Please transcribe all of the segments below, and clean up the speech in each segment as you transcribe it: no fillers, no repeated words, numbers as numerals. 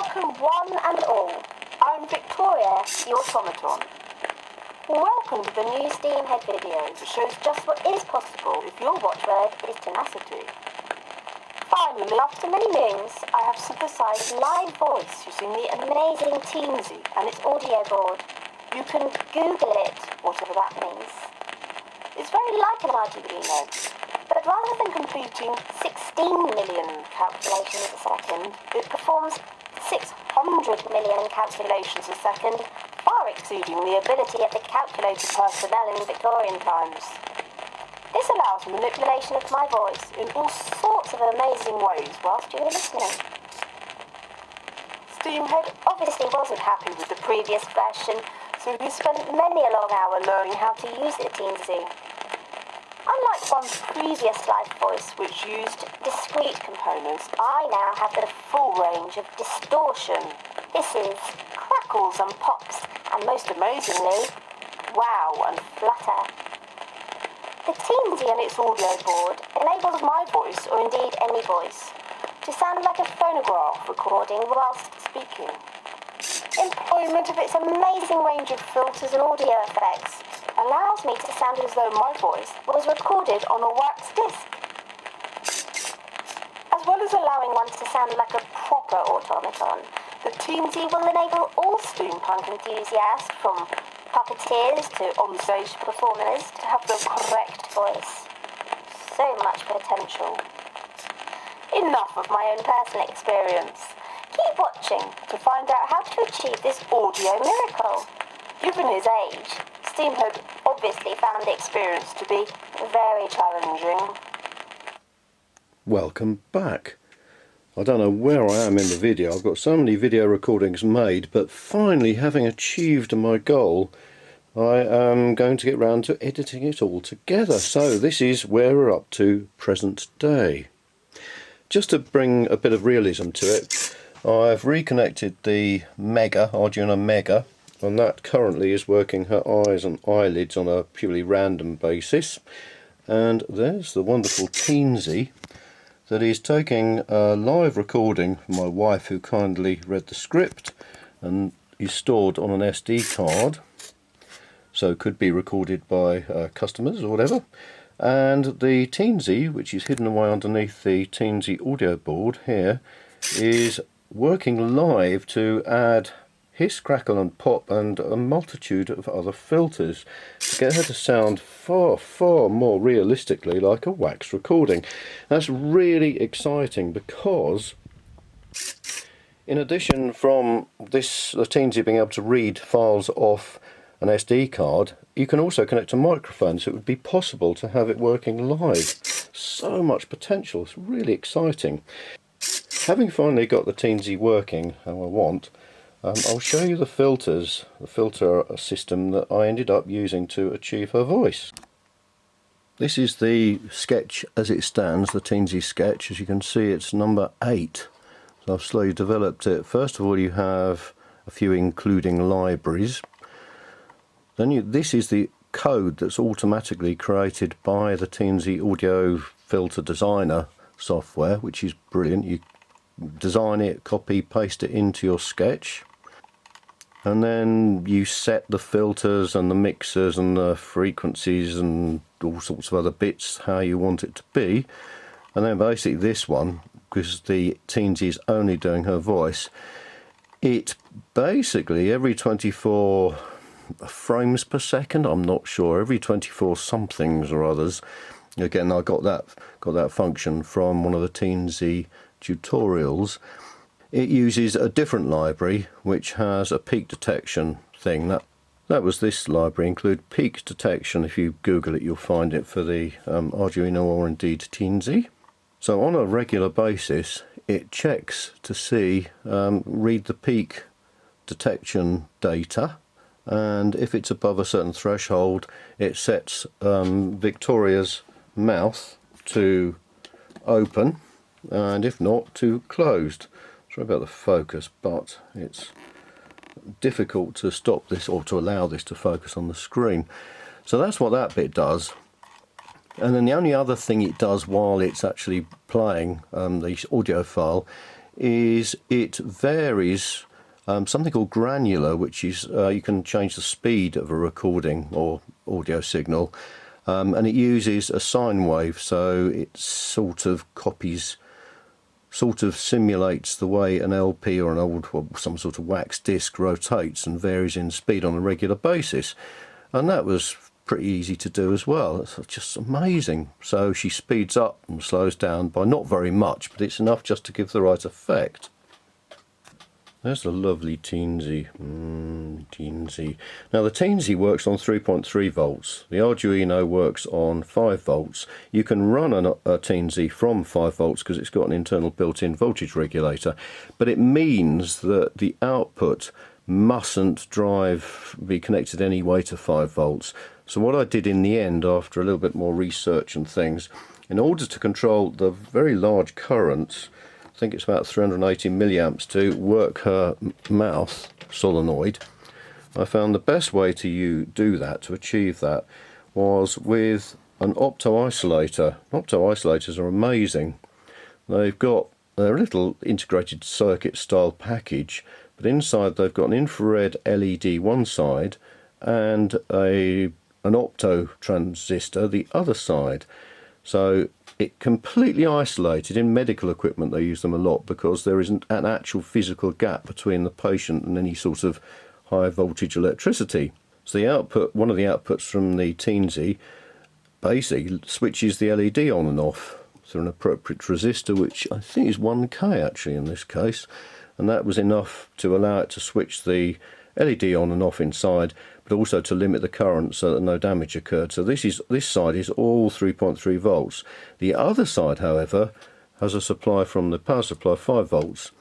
Welcome one and all. I'm Victoria, the automaton. Welcome to the new Steamhead video that shows just what is possible if your watchword is tenacity. Finally, after many moons, I have synthesized live voice using the amazing Teensy and its audio board. You can Google it, whatever that means. It's very like an Arduino, but rather than completing 16 million calculations a second, it performs 600 million calculations a second, far exceeding the ability of the calculator personnel in Victorian times. This allows manipulation of my voice in all sorts of amazing ways whilst you are listening. Steamhead obviously wasn't happy with the previous version, so he spent many a long hour learning how to use the Teensy. Unlike one's previous live voice, which used discrete components, I now have the full range of distortion, hisses, crackles and pops, and most amazingly, wow and flutter. The Teensy and its audio board enables my voice, or indeed any voice, to sound like a phonograph recording whilst speaking. Employment of its amazing range of filters and audio effects allows me to sound as though my voice was recorded on a wax disc. As well as allowing one to sound like a proper automaton, the Teensy will enable all steampunk enthusiasts, from puppeteers to on-stage performers, to have the correct voice. So much potential. Enough of my own personal experience. Keep watching to find out how to achieve this audio miracle. Given his age, Steamhead obviously found the experience to be very challenging. Welcome back. I don't know where I am in the video. I've got so many video recordings made, but finally, having achieved my goal, I am going to get round to editing it all together. So this is where we're up to present day. Just to bring a bit of realism to it, I've reconnected the Arduino Mega, and that currently is working her eyes and eyelids on a purely random basis. And there's the wonderful Teensy that is taking a live recording from my wife, who kindly read the script, and is stored on an SD card, so could be recorded by customers or whatever. And the Teensy, which is hidden away underneath the Teensy audio board here, is working live to add hiss, crackle and pop and a multitude of other filters to get her to sound far, far more realistically like a wax recording. That's really exciting, because in addition from this, the Teensy being able to read files off an SD card, you can also connect a microphone, so it would be possible to have it working live. So much potential. It's really exciting. Having finally got the Teensy working how I want, I'll show you the filter system that I ended up using to achieve her voice. This is the sketch as it stands, the Teensy sketch. As you can see, it's number 8. So I've slowly developed it. First of all, you have a few including libraries. Then this is the code that's automatically created by the Teensy Audio Filter Designer software, which is brilliant. You design it, copy, paste it into your sketch, and then you set the filters and the mixers and the frequencies and all sorts of other bits how you want it to be. And then basically this one, because the Teensy is only doing her voice, it basically every 24 frames per second, I'm not sure, every 24 somethings or others. Again, I got that function from one of the Teensy tutorials. It uses a different library which has a peak detection thing. That was this library, include peak detection. If you Google it, you'll find it for the Arduino or indeed Teensy. So on a regular basis, it checks to see, read the peak detection data, and if it's above a certain threshold, it sets Victoria's mouth to open, and if not, to closed. Sorry about the focus, but it's difficult to stop this or to allow this to focus on the screen. So that's what that bit does. And then the only other thing it does while it's actually playing the audio file is it varies something called granular, which is you can change the speed of a recording or audio signal, and it uses a sine wave, so it sort of simulates the way an LP or some sort of wax disc rotates and varies in speed on a regular basis. And that was pretty easy to do as well. It's just amazing. So she speeds up and slows down by not very much, but it's enough just to give the right effect. There's the lovely Teensy. Teensy. Now the Teensy works on 3.3 volts. The Arduino works on 5 volts. You can run a Teensy from 5 volts because it's got an internal built-in voltage regulator, but it means that the output mustn't be connected anyway to 5 volts. So what I did in the end, after a little bit more research and things, in order to control the very large currents, I think it's about 380 milliamps to work her mouth solenoid, I found the best way to do that, to achieve that, was with an opto-isolator. Opto-isolators are amazing. They're a little integrated circuit style package, but inside they've got an infrared LED one side and an opto transistor the other side. So it completely isolated. In medical equipment they use them a lot because there isn't an actual physical gap between the patient and any sort of high voltage electricity. So the output, one of the outputs from the Teensy, basically switches the LED on and off through an appropriate resistor, which I think is 1K actually in this case, and that was enough to allow it to switch the LED on and off inside, but also to limit the current so that no damage occurred. So this side is all 3.3 volts. The other side, however, has a supply from the power supply 5 volts,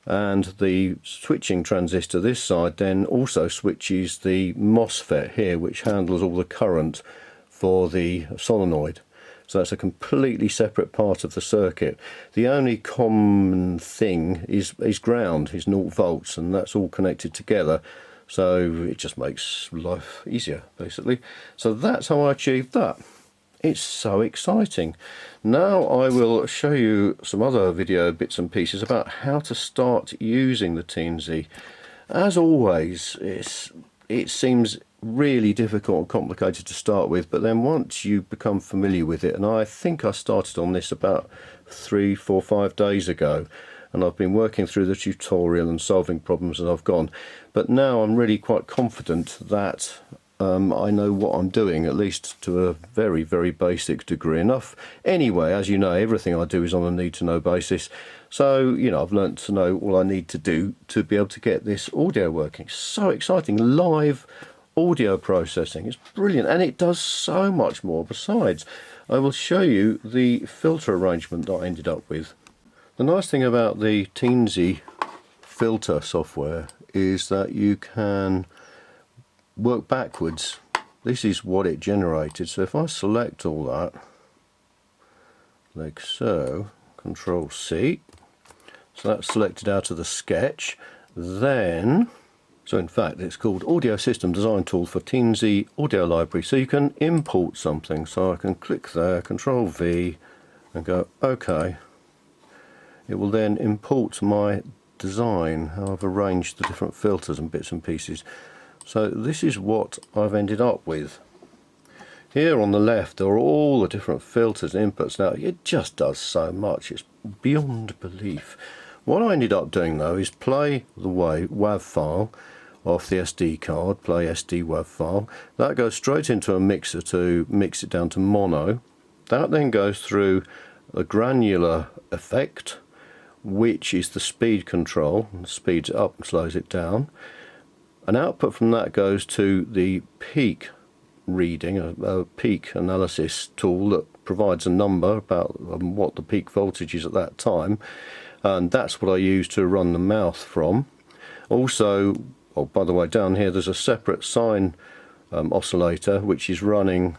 and the switching transistor this side then also switches the MOSFET here, which handles all the current for the solenoid. So that's a completely separate part of the circuit. The only common thing is ground, is 0 volts, and that's all connected together. So it just makes life easier, basically. So that's how I achieved that. It's so exciting. Now I will show you some other video bits and pieces about how to start using the Teensy. As always, it seems really difficult and complicated to start with, but then once you become familiar with it, and I think I started on this about 3, 4, 5 days ago, and I've been working through the tutorial and solving problems as I've gone, but now I'm really quite confident that I know what I'm doing, at least to a very, very basic degree. Enough anyway, as you know, everything I do is on a need-to-know basis. So, you know, I've learnt to know all I need to do to be able to get this audio working. So exciting. Live audio processing. It's brilliant, and it does so much more besides. I will show you the filter arrangement that I ended up with. The nice thing about the Teensy filter software is that you can work backwards. This is what it generated. So if I select all that, like so, Control C, so that's selected out of the sketch. Then, so in fact it's called Audio System Design Tool for Teensy Audio Library. So you can import something. So I can click there, Control V, and go OK. It will then import my design, how I've arranged the different filters and bits and pieces. So this is what I've ended up with. Here on the left are all the different filters and inputs. Now it just does so much, it's beyond belief. What I ended up doing though is play the WAV file off the SD card, play SD WAV file. That goes straight into a mixer to mix it down to mono. That then goes through a granular effect, which is the speed control, and speeds it up and slows it down. An output from that goes to the peak reading, a peak analysis tool that provides a number about what the peak voltage is at that time, and that's what I use to run the mouth from. Also, oh, by the way, down here there's a separate sine oscillator which is running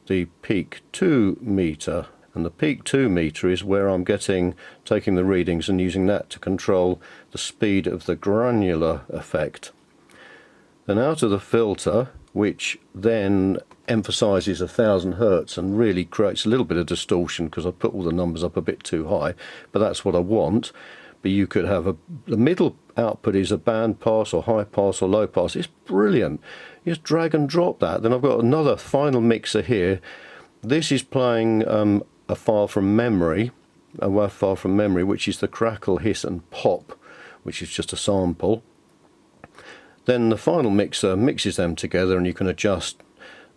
the peak 2 meter, and the peak 2 meter is where I'm taking the readings and using that to control the speed of the granular effect. Then out of the filter, which then emphasizes 1000 Hertz and really creates a little bit of distortion because I put all the numbers up a bit too high, but that's what I want. but you could have the middle output is a band pass or high pass or low pass. It's brilliant. You just drag and drop that. Then I've got another final mixer here. This is playing a file from memory, a WAV file from memory, which is the Crackle, Hiss and Pop, which is just a sample. Then the final mixer mixes them together, and you can adjust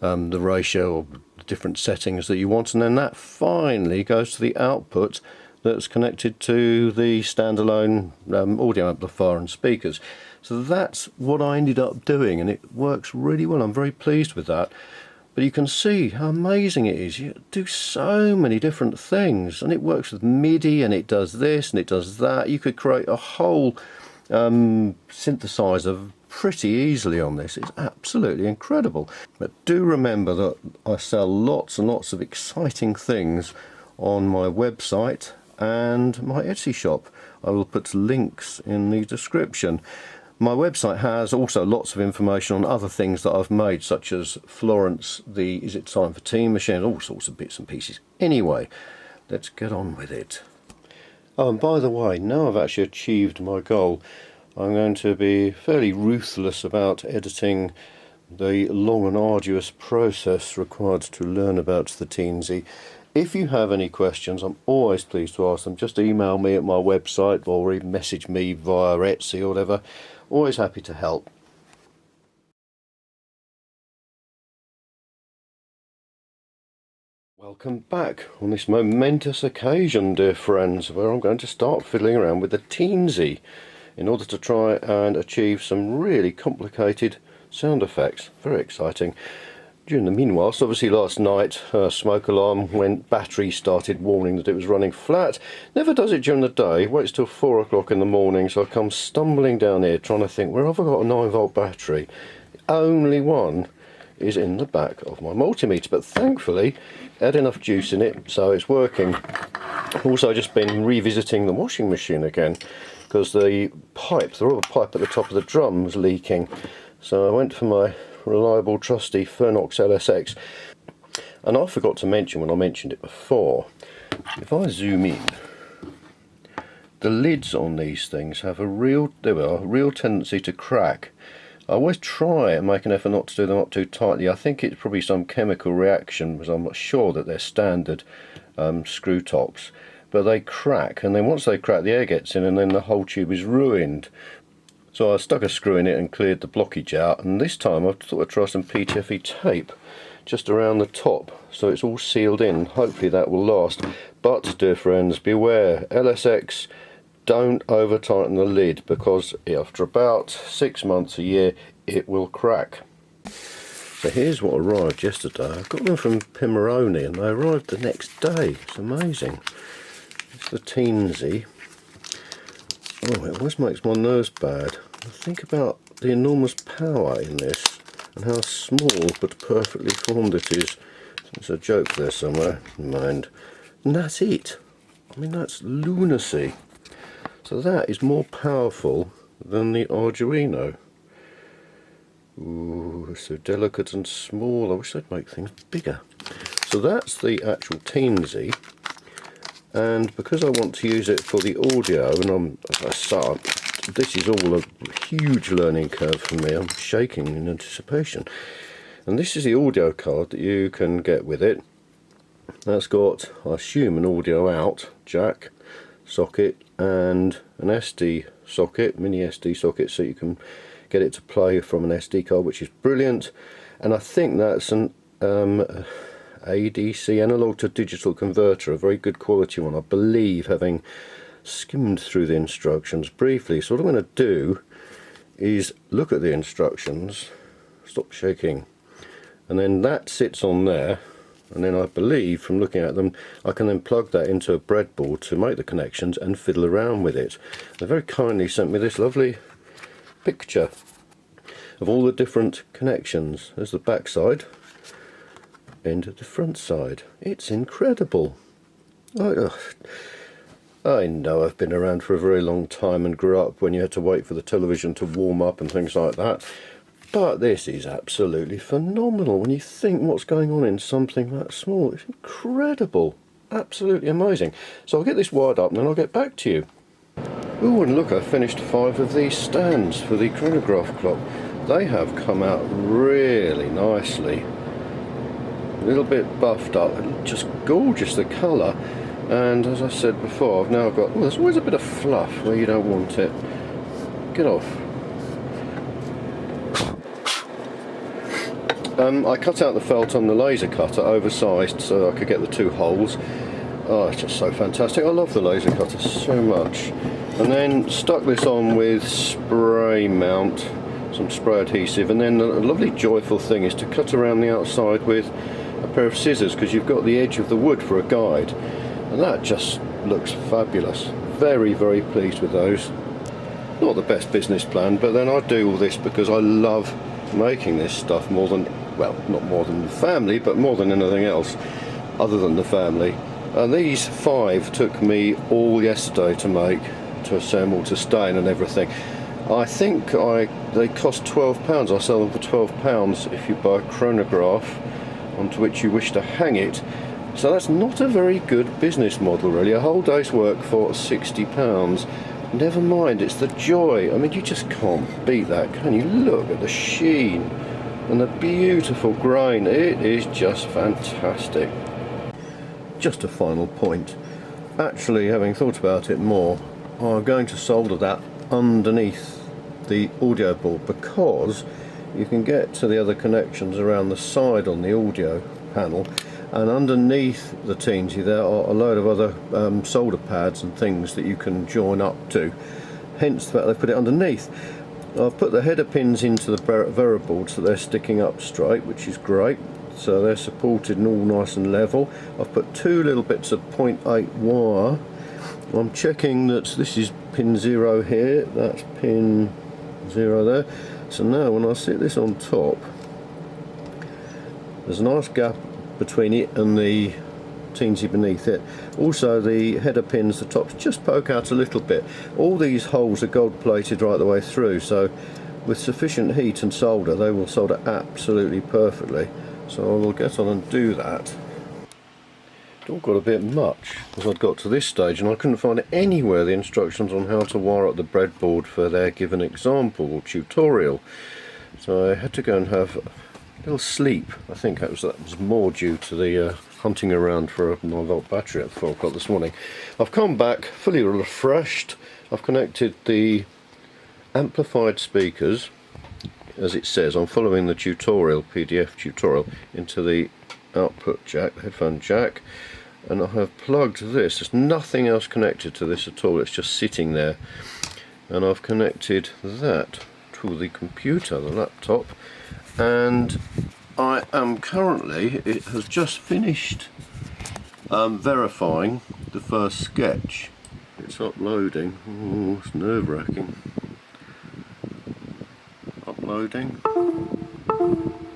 the ratio or the different settings that you want, and then that finally goes to the output that's connected to the standalone audio amplifier and speakers. So that's what I ended up doing, and it works really well. I'm very pleased with that. But you can see how amazing it is. You do so many different things, and it works with MIDI, and it does this and it does that. You could create a whole synthesizer pretty easily on this. It's absolutely incredible. But do remember that I sell lots and lots of exciting things on my website and my Etsy shop. I will put links in the description. My website has also lots of information on other things that I've made, such as Florence, the Is It Time for Tea machine, all sorts of bits and pieces. Anyway, let's get on with it. Oh, and by the way, now I've actually achieved my goal, I'm going to be fairly ruthless about editing the long and arduous process required to learn about the Teensy. If you have any questions, I'm always pleased to ask them. Just email me at my website or even message me via Etsy or whatever. Always happy to help. Welcome back on this momentous occasion, dear friends, where I'm going to start fiddling around with the Teensy in order to try and achieve some really complicated sound effects. Very exciting. During the meanwhile, so obviously last night smoke alarm went, battery started warning that it was running flat. Never does it during the day, waits till 4 o'clock in the morning, so I come stumbling down here trying to think, where have I got a 9-volt battery? The only one is in the back of my multimeter, but thankfully I had enough juice in it, so it's working. Also just been revisiting the washing machine again, because the rubber pipe at the top of the drum was leaking. So I went for my reliable trusty Fernox LSX, and I forgot to mention when I mentioned it before, if I zoom in, the lids on these things have a real tendency to crack. I always try and make an effort not to do them up too tightly. I think it's probably some chemical reaction, because I'm not sure that they're standard screw tops, but they crack, and then once they crack, the air gets in and then the whole tube is ruined. So I stuck a screw in it and cleared the blockage out, and this time I thought I'd try some PTFE tape just around the top so it's all sealed in. Hopefully that will last. But dear friends, beware, LSX, don't over tighten the lid, because after about 6 months, a year, it will crack. So here's what arrived yesterday. I got them from Pimoroni and they arrived the next day. It's amazing. It's the Teensy. Oh, it always makes my nerves bad. I think about the enormous power in this and how small but perfectly formed it is. There's a joke there somewhere, mind. And that's it. I mean, that's lunacy. So that is more powerful than the Arduino. Ooh, so delicate and small. I wish they'd make things bigger. So that's the actual Teensy. And because I want to use it for the audio, and as I saw, this is all a huge learning curve for me. I'm shaking in anticipation. And this is the audio card that you can get with it. That's got, I assume, an audio out jack socket and an SD socket, mini SD socket, so you can get it to play from an SD card, which is brilliant. And I think that's an ADC, analog to digital converter, a very good quality one, I believe, having skimmed through the instructions briefly. So what I'm going to do is look at the instructions, stop shaking, and then that sits on there, and then I believe from looking at them I can then plug that into a breadboard to make the connections and fiddle around with it. They very kindly sent me this lovely picture of all the different connections. There's the back side and the front side. It's incredible. I know I've been around for a very long time and grew up when you had to wait for the television to warm up and things like that, but this is absolutely phenomenal when you think what's going on in something that small. It's incredible, absolutely amazing. So I'll get this wired up and then I'll get back to you. Oh, and look, I finished 5 of these stands for the chronograph clock. They have come out really nicely. A little bit buffed up, just gorgeous, the colour. And as I said before, I've now got, well, there's always a bit of fluff where you don't want it. Get off. I cut out the felt on the laser cutter, oversized, so I could get the 2 holes. Oh, it's just so fantastic. I love the laser cutter so much. And then stuck this on with spray mount, some spray adhesive, and then the lovely joyful thing is to cut around the outside with a pair of scissors, because you've got the edge of the wood for a guide, and that just looks fabulous. Very, very pleased with those. Not the best business plan, but then I do all this because I love making this stuff more than, well, not more than the family, but more than anything else other than the family. And these 5 took me all yesterday to make, to assemble, to stain and everything. I think they cost £12. I sell them for £12 if you buy a chronograph onto which you wish to hang it. So that's not a very good business model really. A whole day's work for £60. Never mind, it's the joy. I mean, you just can't beat that, can you? Look at the sheen and the beautiful grain. It is just fantastic. Just a final point. Actually, having thought about it more, I'm going to solder that underneath the audio board, because you can get to the other connections around the side on the audio panel, and underneath the Teensy there are a load of other solder pads and things that you can join up to, hence the fact they put it underneath. I've put the header pins into the Vera board so they're sticking up straight, which is great, so they're supported and all nice and level. I've put 2 little bits of 0.8 wire. I'm checking that this is pin 0 here, that's pin 0 there. So now when I sit this on top, there's a nice gap between it and the Teensy beneath it. Also the header pins, the tops just poke out a little bit. All these holes are gold plated right the way through, so with sufficient heat and solder they will solder absolutely perfectly. So I will get on and do that. It all got a bit much as I'd got to this stage, and I couldn't find anywhere the instructions on how to wire up the breadboard for their given example or tutorial. So I had to go and have a little sleep. I think that was more due to the hunting around for a 9-volt battery at 4 o'clock this morning. I've come back fully refreshed. I've connected the amplified speakers, as it says, I'm following the tutorial, PDF tutorial, into the output jack, the headphone jack, and I have plugged this. There's nothing else connected to this at all, it's just sitting there. And I've connected that to the computer, the laptop, and I am currently, it has just finished verifying the first sketch. It's uploading. Oh, it's nerve-wracking. Uploading.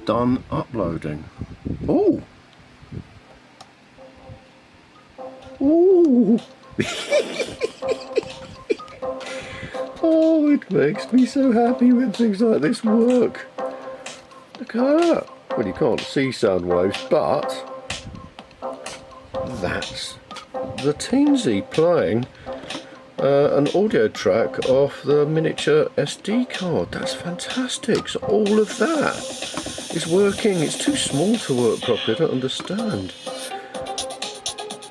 Done uploading. Oh! Ooh! Oh, it makes me so happy when things like this work. Look at that. Well, you can't see sound waves, but that's the Teensy playing an audio track off the miniature SD card. That's fantastic. So all of that is working. It's too small to work properly, I don't understand.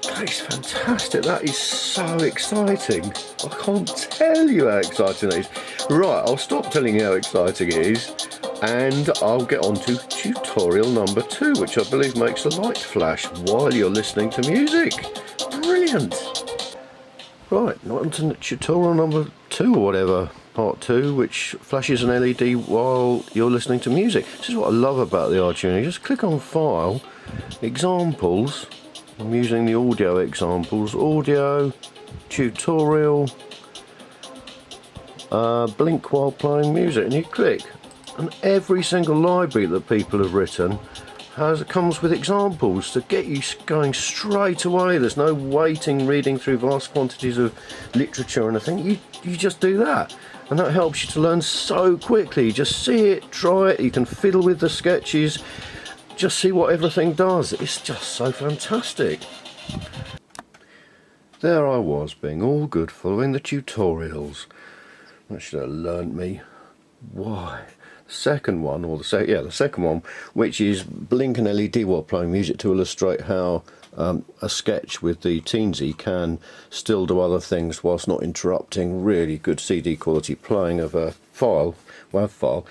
That is fantastic. That is so exciting. I can't tell you how exciting that is. Right, I'll stop telling you how exciting it is, and I'll get on to tutorial number 2, which I believe makes a light flash while you're listening to music. Brilliant. Right, not into tutorial number 2 or whatever, part 2, which flashes an LED while you're listening to music. This is what I love about the iTunes. You just click on File, Examples. I'm using the audio examples, audio, tutorial, blink while playing music, and you click, and every single library that people have written comes with examples to get you going straight away. There's no waiting, reading through vast quantities of literature or anything. You just do that, and that helps you to learn so quickly. You just see it, try it, you can fiddle with the sketches, just see what everything does. It's just so fantastic. there I was, being all good, following the tutorials. That should have learnt me. Why? The second one, or the second one, which is blink an LED while playing music to illustrate how a sketch with the Teensy can still do other things whilst not interrupting really good CD quality playing of a file, WAV file.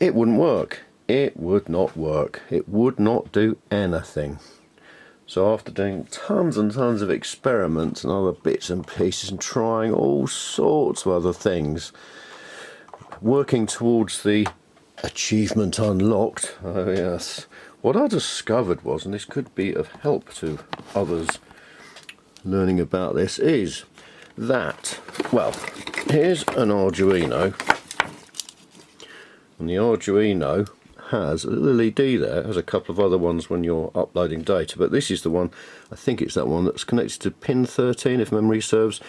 It wouldn't work. It would not work. It would not do anything. So after doing tons and tons of experiments and other bits and pieces and trying all sorts of other things, working towards the achievement unlocked, oh yes, what I discovered was, and this could be of help to others learning about this, is that, well, here's an Arduino, and the Arduino has a little LED there. It has a couple of other ones when you're uploading data, but this is the one, I think it's that one that's connected to pin 13 if memory serves,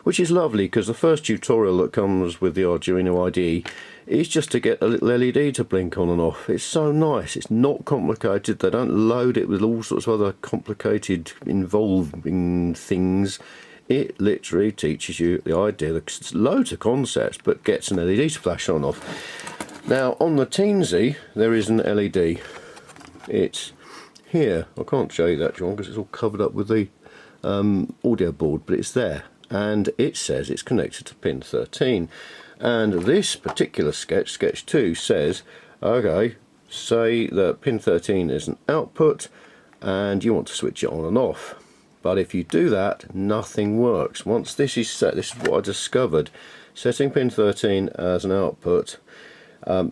which is lovely because the first tutorial that comes with the Arduino IDE is just to get a little LED to blink on and off. It's so nice, it's not complicated, they don't load it with all sorts of other complicated involving things. It literally teaches you the idea, loads of concepts, but gets an LED to flash on and off. Now on the Teensy there is an LED. It's here. I can't show you that, John, because it's all covered up with the audio board, but it's there, and it says it's connected to pin 13. And this particular sketch, sketch 2, says, okay, say that pin 13 is an output and you want to switch it on and off. But if you do that, nothing works. Once this is set, this is what I discovered, setting pin 13 as an output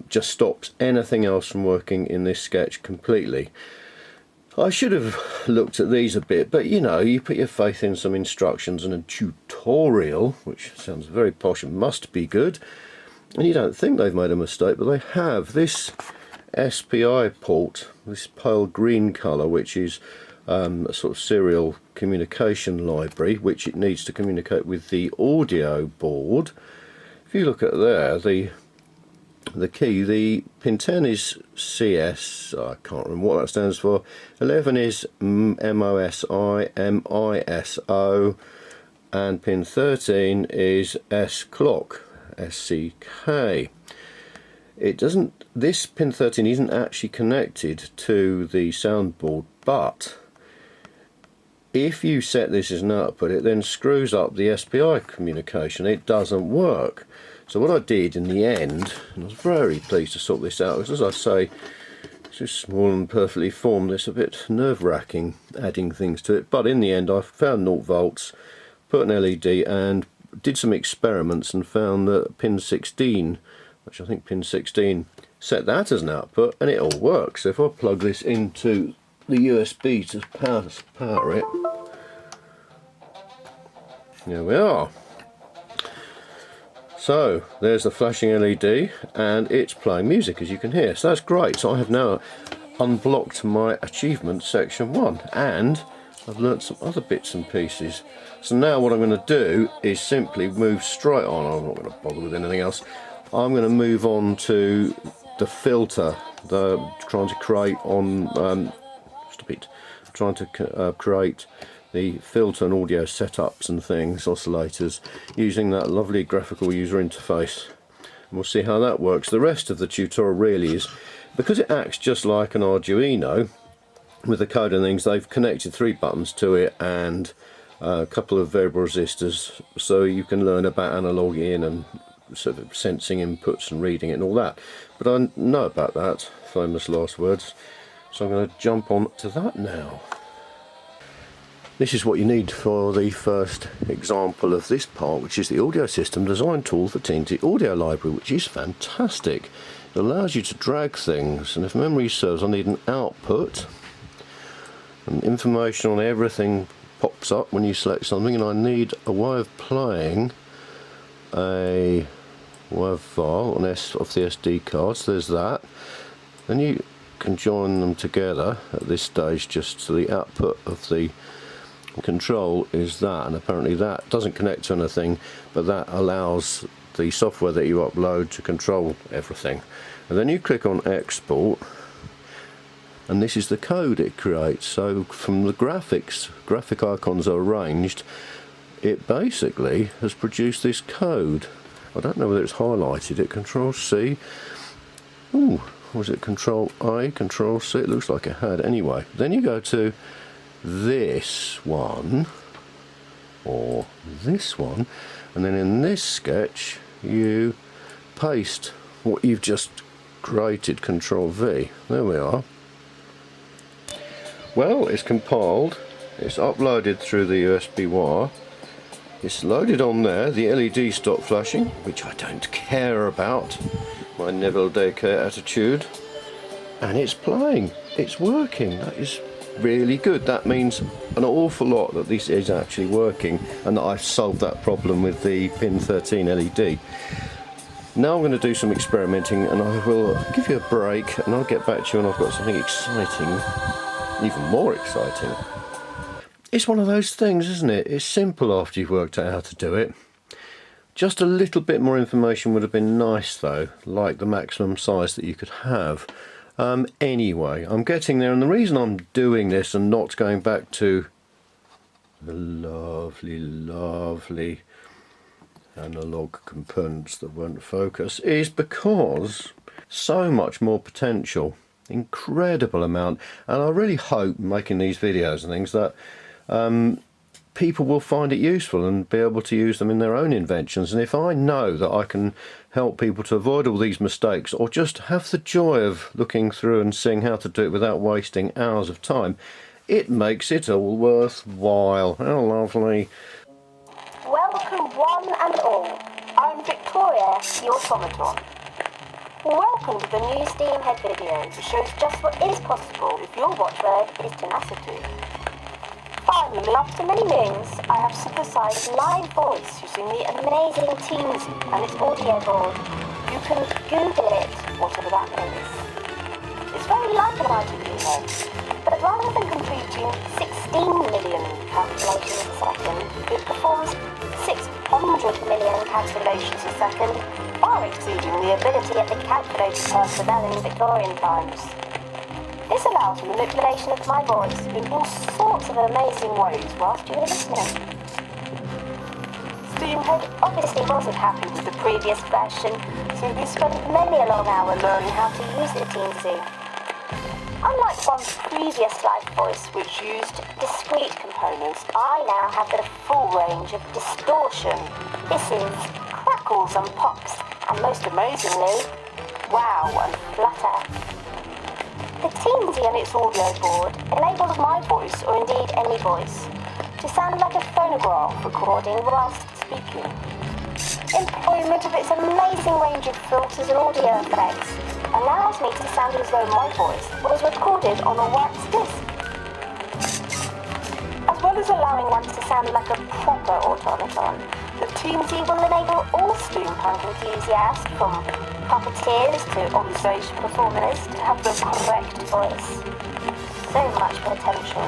just stops anything else from working in this sketch completely. I should have looked at these a bit, but you know, you put your faith in some instructions and a tutorial, which sounds very posh and must be good, and you don't think they've made a mistake, but they have. This SPI port, this pale green colour, which is a sort of serial communication library, which it needs to communicate with the audio board. If you look at there, the key, the pin 10 is CS, I can't remember what that stands for, 11 is MOSI, MISO, and pin 13 is S clock, SCK. It doesn't, this pin 13 isn't actually connected to the soundboard, but if you set this as an output, it then screws up the SPI communication. It doesn't work. So what I did in the end, and I was very pleased to sort this out, because as I say, it's just small and perfectly formed. It's a bit nerve-wracking adding things to it, but in the end I found 0 volts, put an LED and did some experiments and found that pin 16, which I think pin 16, set that as an output and it all works. So if I plug this into the USB to power it, there we are. So there's the flashing LED and it's playing music, as you can hear. So that's great. So I have now unblocked my achievement section 1 and I've learnt some other bits and pieces. So now what I'm going to do is simply move straight on. I'm not going to bother with anything else. I'm going to move on to the filter, trying to create on trying to create the filter and audio setups and things, oscillators, using that lovely graphical user interface. And we'll see how that works. The rest of the tutorial really is, because it acts just like an Arduino with the code and things, they've connected 3 buttons to it and a couple of variable resistors, so you can learn about analog in and sort of sensing inputs and reading it and all that. But I know about that, famous last words, so I'm going to jump on to that now. This is what you need for the first example of this part, which is the audio system design tool for Teensy Audio Library, which is fantastic. It allows you to drag things, and if memory serves, I need an output, and information on everything pops up when you select something, and I need a way of playing a WAV file on off the SD card. So there's that. Then you can join them together at this stage, just so the output of the control is that, and apparently that doesn't connect to anything, but that allows the software that you upload to control everything. And then you click on export, and this is the code it creates. So from the graphic icons are arranged it basically has produced this code. I don't know whether it's highlighted it. Control C. Ooh, was it Control A, Control C? It looks like it had. Anyway, then you go to this one, or this one, and then in this sketch you paste what you've just created. Control V. There we are. Well, it's compiled, it's uploaded through the USB wire, it's loaded on there, the LED stopped flashing, which I don't care about, my Neville Daycare attitude, and it's playing, it's working. That is really good. That means an awful lot that this is actually working and that I've solved that problem with the pin 13 LED. Now I'm going to do some experimenting and I will give you a break and I'll get back to you when I've got something exciting, even more exciting. It's one of those things, isn't it? It's simple after you've worked out how to do it. Just a little bit more information would have been nice though, like the maximum size that you could have. Anyway, I'm getting there, and the reason I'm doing this and not going back to the lovely, lovely analog components that won't focus is because so much more potential, incredible amount, and I really hope making these videos and things that people will find it useful and be able to use them in their own inventions. And if I know that I can help people to avoid all these mistakes, or just have the joy of looking through and seeing how to do it without wasting hours of time, it makes it all worthwhile. How lovely. Welcome one and all. I'm Victoria, the automaton. Welcome to the new Steamhead video that shows just what is possible if your watchword is tenacity. Finally, after many moons, I have synthesized live voice using the amazing Teensy and its audio board. You can Google it, whatever that means. It's very like an ITV, but rather than completing 16 million calculations a second, it performs 600 million calculations a second, far exceeding the ability of the calculator personnel in Victorian times. This allows manipulation of my voice in all sorts of amazing ways whilst you're listening. Steamhead obviously wasn't happy with the previous version, so he spent many a long hour learning how to use the Teensy. Unlike one's previous live voice, which used discrete components, I now have the full range of distortion, hisses, crackles and pops, and most amazingly, wow and flutter. The Teensy and its audio board enables my voice, or indeed any voice, to sound like a phonograph recording whilst speaking. Employment of its amazing range of filters and audio effects allows me to sound as though my voice was recorded on a wax disc. As well as allowing one to sound like a proper automaton, the Teensy will enable all steampunk enthusiasts, from puppeteers to on-stage performers, to have the correct voice. So much potential.